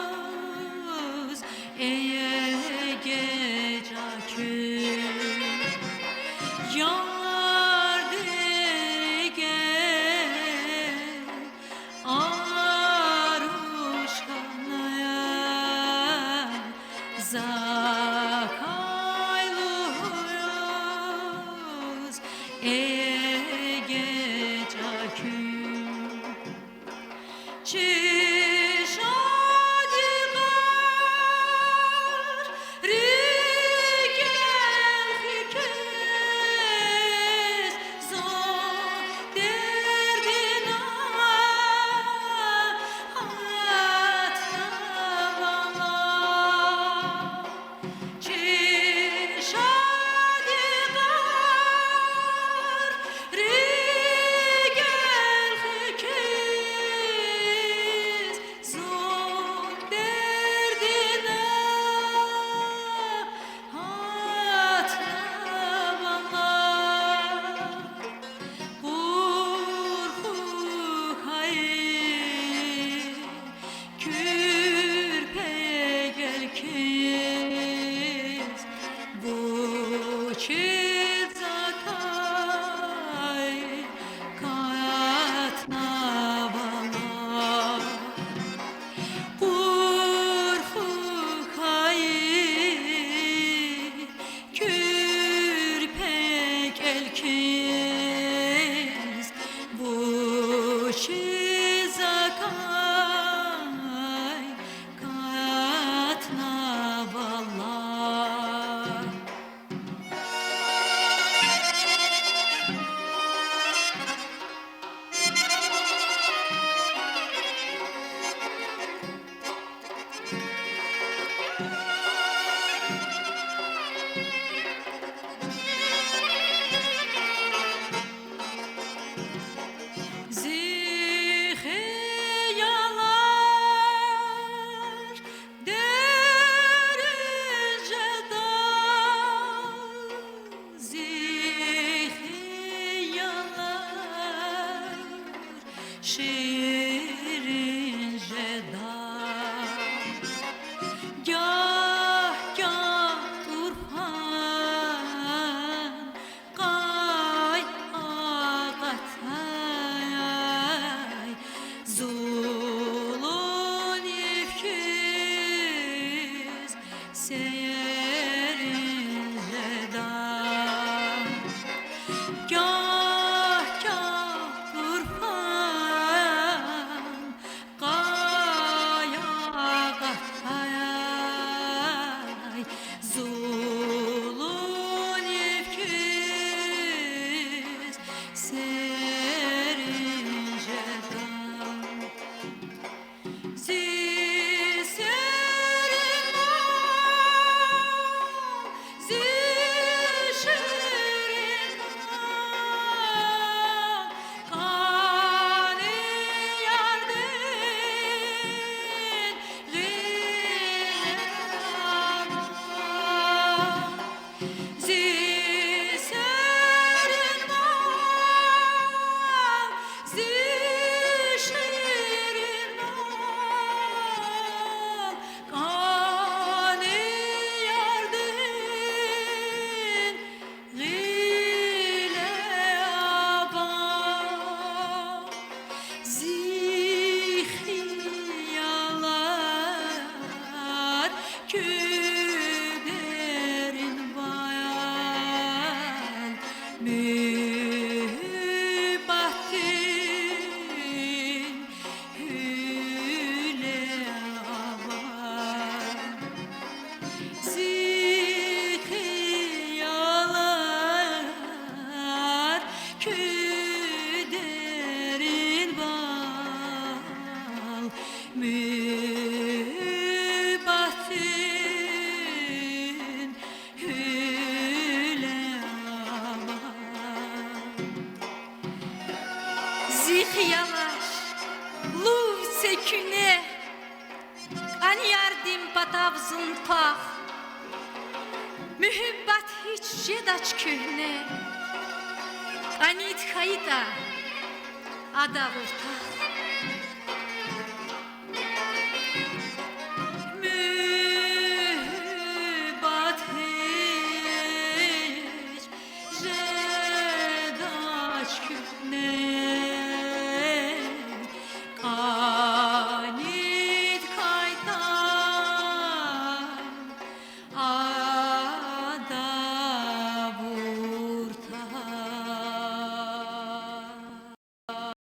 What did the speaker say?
Zakaylıyız eye gecakü yar derge aruşkanaya Zakaylıyız eye gecakü Çişadigar rigel hikez zor derdina hatnavala Çişadigar rigel hikez zor derdina hatnavala Urhu hayır kürpe gelkez bu çiz zakay katna bala Urhu hayır kürpek elkez bu çizakay katna bala Zihiyalar derecede Zihiyalar şirin jeda Gah gah turhan Qay ağatay Zulun ifkiz Seyerin jeda Gah gah turhan Qay ağatay Zulun ifkiz Serin jeda Zihiyalar kür avzın pax Mühibbət hiç jedaç köhnə Qanit xayda Ada vurtaq